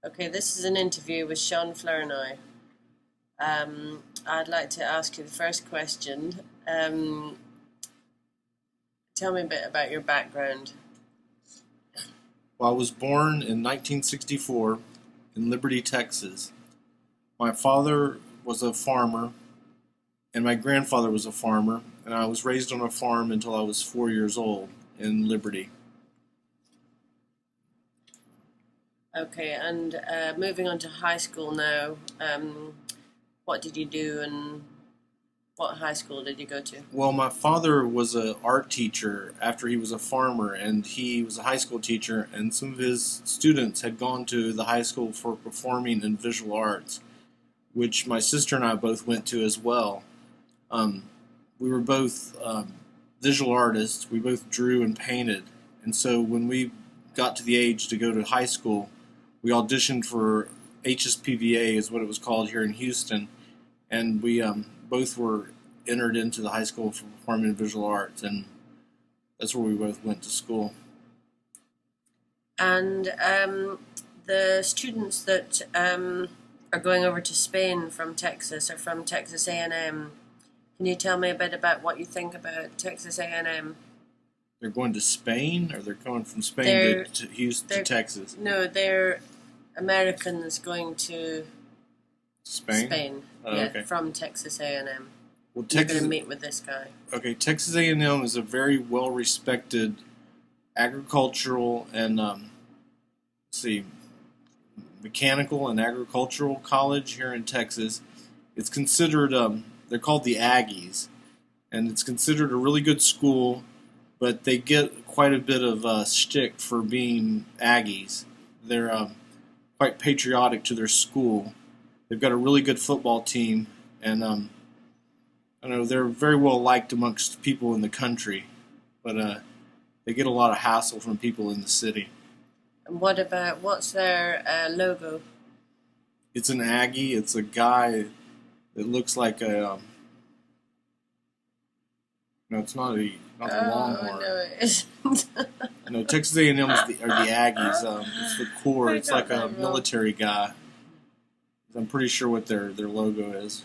Okay, this is an interview with Sean Fleur and I. I'd like to ask you the first question. Tell me a bit about your background. Well, I was born in 1964 in Liberty, Texas. My father was a farmer, and my grandfather was a farmer, and I was raised on a farm until I was 4 years old in Liberty. Okay, and moving on to high school now, what did you do and what high school did you go to? Well, my father was an art teacher after he was a farmer, and he was a high school teacher, and some of his students had gone to the high school for performing and visual arts, which my sister and I both went to as well. Um, we were both visual artists. We both drew and painted. And so when we got to the age to go to high school, we auditioned for HSPVA, is what it was called here in Houston. And we both were entered into the high school for performing and visual arts. And that's where we both went to school. And the students that are going over to Spain from Texas or from Texas A&M, can you tell me a bit about what you think about Texas A&M? They're going to Spain, or they're going from Spain They're to Houston to they're Texas? no, they're Americans going to Spain? Spain. Oh, Yeah, okay. from Texas A&M. Well, You're going to Texas. meet with this guy. Okay, Texas A&M is a very well respected agricultural and let's see, mechanical and agricultural college here in Texas. It's considered they're called the Aggies, and it's considered a really good school, but they get quite a bit of shtick for being Aggies. They're quite patriotic to their school. They've got a really good football team, and I know they're very well liked amongst people in the country, but they get a lot of hassle from people in the city. And what's their logo? It's an Aggie. It's a guy that looks like a. No, it's not the Oh Longhorn. no, it isn't. No, Texas A&M are the Aggies. It's the core. I It's got like a that wrong. military guy. I'm pretty sure what their logo is.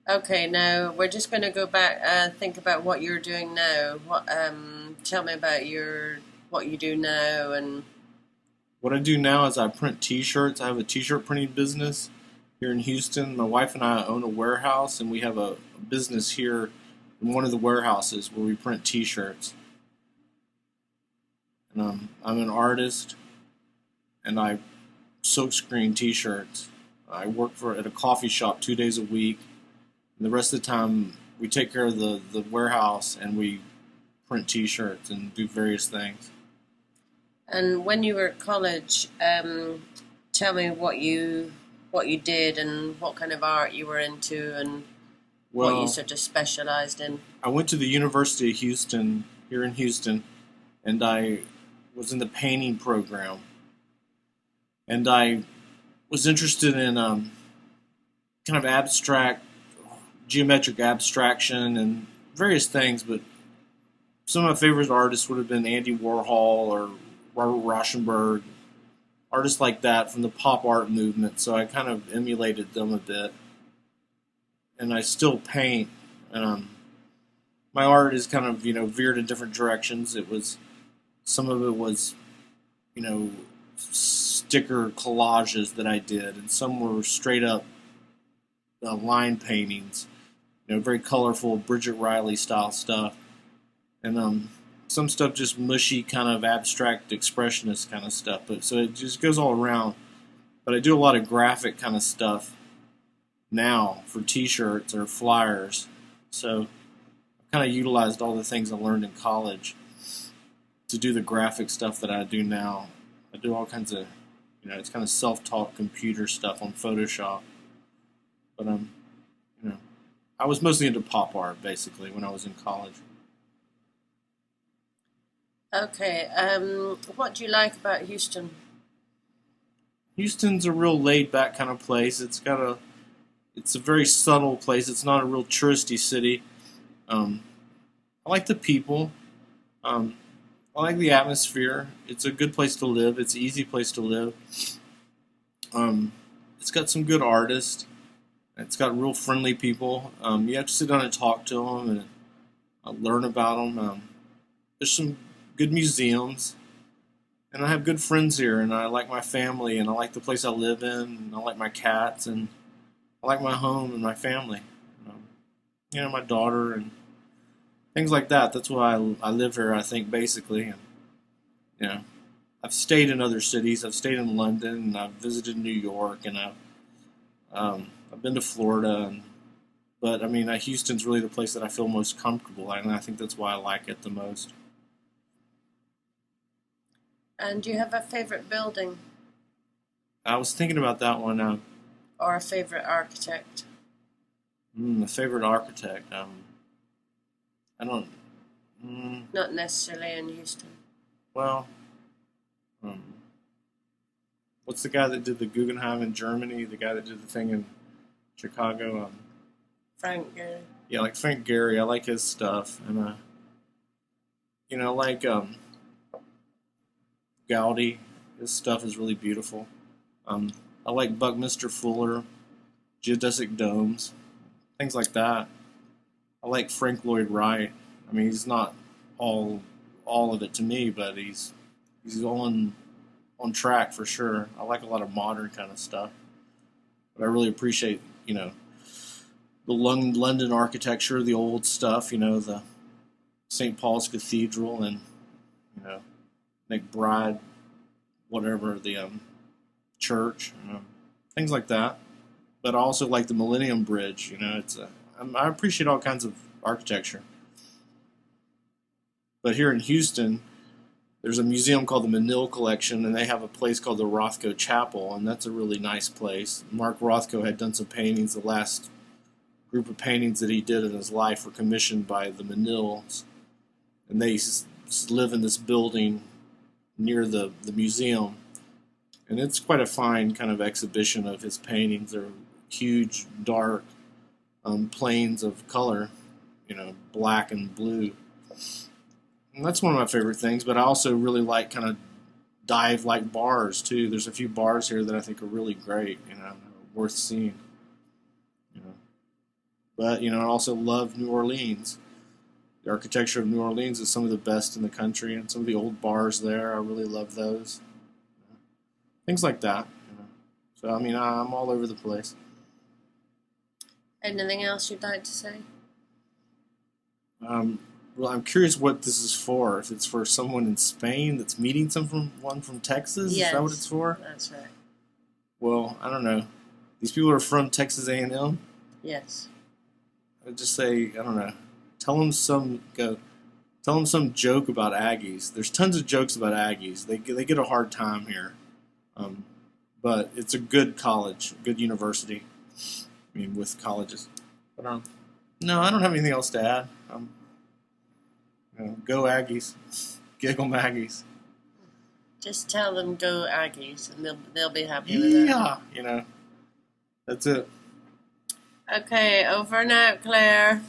Okay, now we're just going to go back and think about what you're doing now. Tell me about what you do now, and What I do now is I print T-shirts. I have a T-shirt printing business here in Houston. My wife and I own a warehouse, and we have a business here in one of the warehouses where we print T-shirts. And I'm an artist, and I silkscreen T-shirts. I work at a coffee shop 2 days a week, and the rest of the time we take care of the warehouse and we print T-shirts and do various things. when you were at college, tell me what you did and what kind of art you were into and what you Well, sort of specialized in. I went to the University of Houston here in Houston, and I was in the painting program, and I was interested in kind of abstract, geometric abstraction and various things. But some of my favorite artists would have been Andy Warhol or Robert Rauschenberg, artists like that from the pop art movement. So I kind of emulated them a bit, and I still paint. And my art is kind of veered in different directions. Some of it was you know sticker collages that I did, and some were straight up line paintings. Very colorful Bridget Riley style stuff, and some stuff just mushy kind of abstract expressionist kind of stuff. But so it just goes all around. But I do a lot of graphic kind of stuff now for T-shirts or flyers. So I've kind of utilized all the things I learned in college to do the graphic stuff that I do now. I do all kinds of, it's kind of self-taught computer stuff on Photoshop. But you know, I was mostly into pop art basically when I was in college. Okay, what do you like about Houston? Houston's a real laid-back kind of place. It's a very subtle place. It's not a real touristy city. I like the people. Um, I like the atmosphere. It's a good place to live. It's an easy place to live. Um, it's got some good artists. It's got real friendly people. You have to sit down and talk to them and learn about them. There's some good museums, and I have good friends here, and I like my family, and I like the place I live in, and I like my cats, and I like my home and my family. Um, my daughter and things like that. That's why I live here. I think basically, and you know, I've stayed in other cities. I've stayed in London, and I've visited New York, and I've been to Florida, but I mean, Houston's really the place that I feel most comfortable, and I think that's why I like it the most. And do you have a favorite building I was thinking about that one. or a favorite architect? A favorite architect. I don't. Not necessarily in Houston. Well, um, what's the guy that did the Guggenheim in Germany? The guy that did the thing in Chicago. Frank Gehry. Yeah, like Frank Gehry. I like his stuff, and I like Gaudi. His stuff is really beautiful. Um, I like Buckminster Fuller, geodesic domes, things like that. I like Frank Lloyd Wright. I mean, he's not all of it to me, but he's on track for sure. I like a lot of modern kind of stuff, but I really appreciate the London architecture, the old stuff. The St. Paul's Cathedral and McBride, whatever the church, things like that. But I also like the Millennium Bridge. I appreciate all kinds of architecture. But here in Houston, there's a museum called the Menil Collection, and they have a place called the Rothko Chapel, and that's a really nice place. Mark Rothko had done some paintings. The last group of paintings that he did in his life were commissioned by the Menils, and they live in this building near the museum. And it's quite a fine kind of exhibition of his paintings. They're huge, dark planes of color, black and blue. And that's one of my favorite things, but I also really like kind of dive-like bars, too. There's a few bars here that I think are really great, worth seeing. But, I also love New Orleans. The architecture of New Orleans is some of the best in the country, and some of the old bars there, I really love those. Things like that. So, I mean, I'm all over the place. Anything else you'd like to say? Well, I'm curious what this is for. If it's for someone in Spain that's meeting someone from Texas, Yes, is that what it's for? That's right. Well, I don't know. These people are from Texas A&M. Yes. I'd just say, I don't know. Tell them some joke about Aggies. There's tons of jokes about Aggies. They get a hard time here, but it's a good college, a good university. I mean, with colleges. But no, I don't have anything else to add. Go Aggies, giggle Maggies. Just tell them go Aggies, and they'll be happy with that. Yeah, that's it. Okay, over and out, Claire.